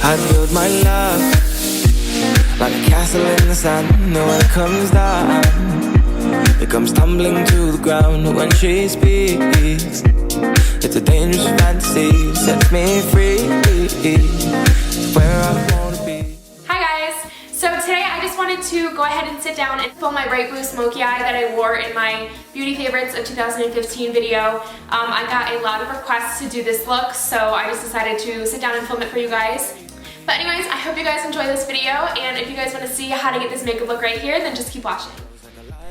I build my love like a castle in the sand. When it comes down, it comes tumbling to the ground when she speaks. It's a dangerous fantasy, sets me free. Where I wanna be. Hi guys! So today I just wanted to go ahead and sit down and film my Bright Blue Smokey Eye that I wore in my Beauty Favorites of 2015 video. I got a lot of requests to do this look, so I just decided to sit down and film it for you guys. But anyways, I hope you guys enjoy this video, and if you guys want to see how to get this makeup look right here, then just keep watching.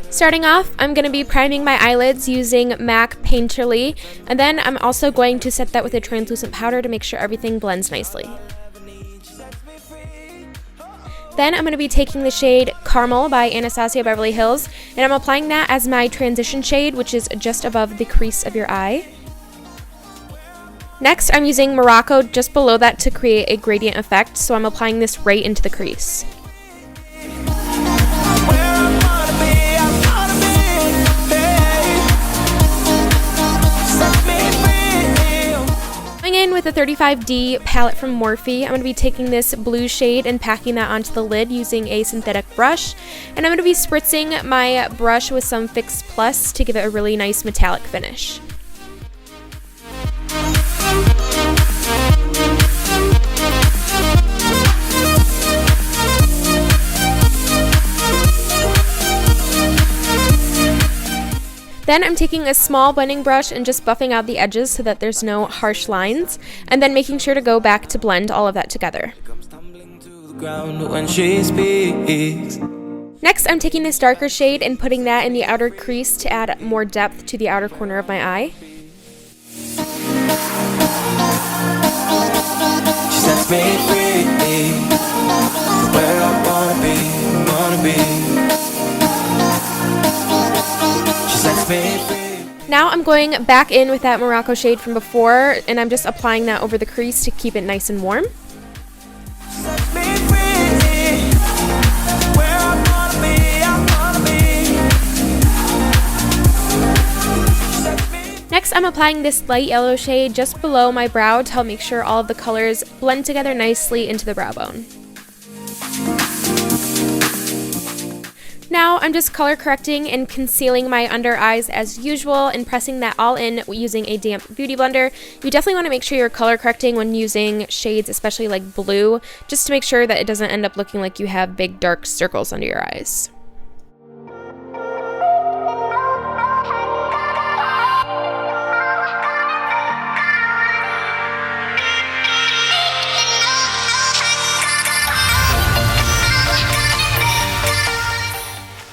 Starting off, I'm going to be priming my eyelids using MAC Painterly, and then I'm also going to set that with a translucent powder to make sure everything blends nicely. Then I'm going to be taking the shade Caramel by Anastasia Beverly Hills, and I'm applying that as my transition shade, which is just above the crease of your eye. Next, I'm using Morocco just below that to create a gradient effect, so I'm applying this right into the crease. Going in with the 35D palette from Morphe, I'm going to be taking this blue shade and packing that onto the lid using a synthetic brush, and I'm going to be spritzing my brush with some Fix Plus to give it a really nice metallic finish. Then I'm taking a small blending brush and just buffing out the edges so that there's no harsh lines, and then making sure to go back to blend all of that together. Next, I'm taking this darker shade and putting that in the outer crease to add more depth to the outer corner of my eye. She sets me free, where I wanna be. Now I'm going back in with that Morocco shade from before, and I'm just applying that over the crease to keep it nice and warm. Next, I'm applying this light yellow shade just below my brow to help make sure all of the colors blend together nicely into the brow bone. Now I'm just color correcting and concealing my under eyes as usual and pressing that all in using a damp beauty blender. You definitely want to make sure you're color correcting when using shades, especially like blue, just to make sure that it doesn't end up looking like you have big dark circles under your eyes.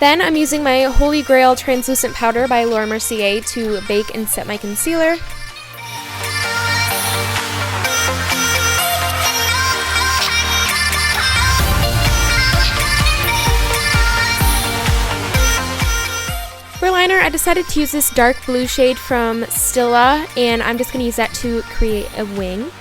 Then I'm using my Holy Grail translucent powder by Mercier to bake and set my concealer. For liner, I decided to use this dark blue shade from Stila, and I'm just going to use that to create a wing.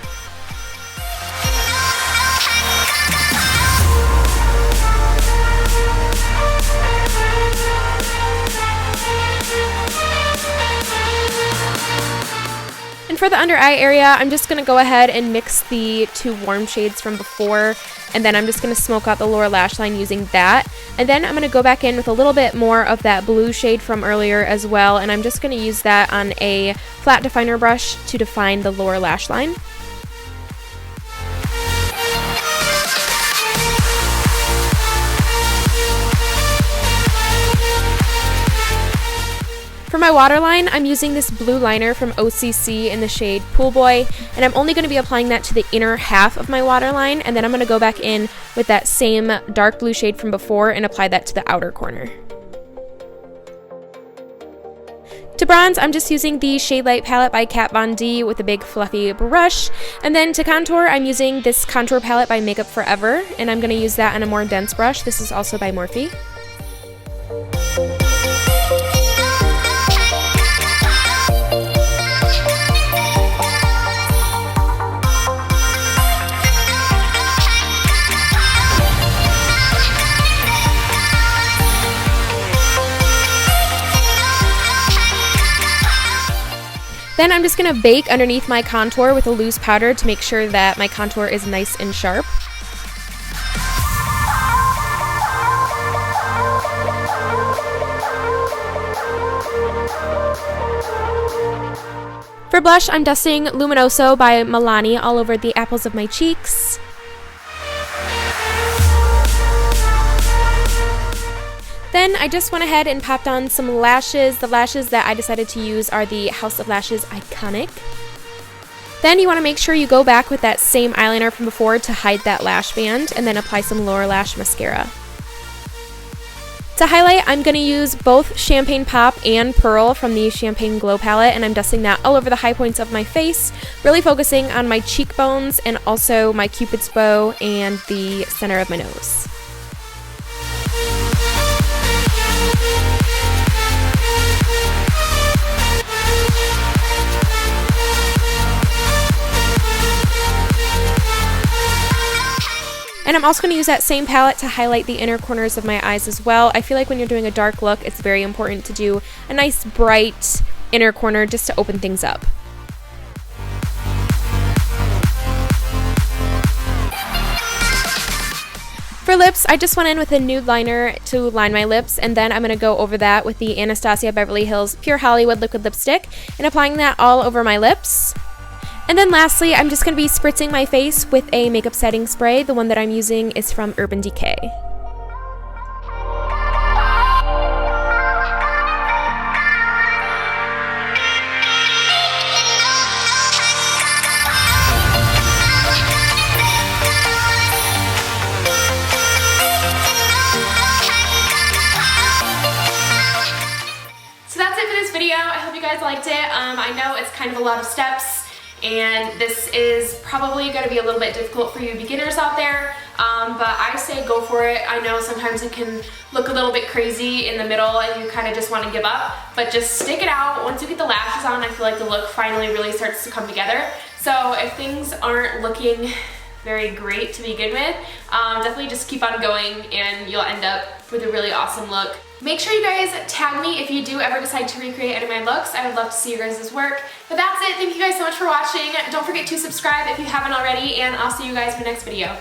For the under eye area, I'm just going to go ahead and mix the two warm shades from before, and then I'm just going to smoke out the lower lash line using that. And then I'm going to go back in with a little bit more of that blue shade from earlier as well, and I'm just going to use that on a flat definer brush to define the lower lash line. For my waterline, I'm using this blue liner from OCC in the shade Pool Boy, and I'm only going to be applying that to the inner half of my waterline, and then I'm going to go back in with that same dark blue shade from before and apply that to the outer corner. To bronze, I'm just using the Shade+Light Palette by Kat Von D with a big fluffy brush, and then to contour, I'm using this contour palette by Makeup Forever, and I'm going to use that on a more dense brush. This is also by Morphe. Then I'm just going to bake underneath my contour with a loose powder to make sure that my contour is nice and sharp. For blush, I'm dusting Luminoso by Milani all over the apples of my cheeks. Then I just went ahead and popped on some lashes. The lashes that I decided to use are the House of Lashes Iconic. Then you want to make sure you go back with that same eyeliner from before to hide that lash band, and then apply some lower lash mascara. To highlight, I'm going to use both Champagne Pop and Pearl from the Champagne Glow palette, and I'm dusting that all over the high points of my face, really focusing on my cheekbones and also my Cupid's bow and the center of my nose. And I'm also going to use that same palette to highlight the inner corners of my eyes as well. I feel like when you're doing a dark look, it's very important to do a nice bright inner corner just to open things up. For lips, I just went in with a nude liner to line my lips, and then I'm going to go over that with the Anastasia Beverly Hills Pure Hollywood Liquid Lipstick and applying that all over my lips. And then lastly, I'm just going to be spritzing my face with a makeup setting spray. The one that I'm using is from Urban Decay. So that's it for this video. I hope you guys liked it. I know it's kind of a lot of steps, and this is probably going to be a little bit difficult for you beginners out there, but I say go for it. I know sometimes it can look a little bit crazy in the middle and you kind of just want to give up, but just stick it out. Once you get the lashes on, I feel like the look finally really starts to come together. So if things aren't looking very great to begin with, definitely just keep on going and you'll end up with a really awesome look. Make sure you guys tag me if you do ever decide to recreate any of my looks. I would love to see your guys' work. But that's it. Thank you guys so much for watching. Don't forget to subscribe if you haven't already, and I'll see you guys in the next video.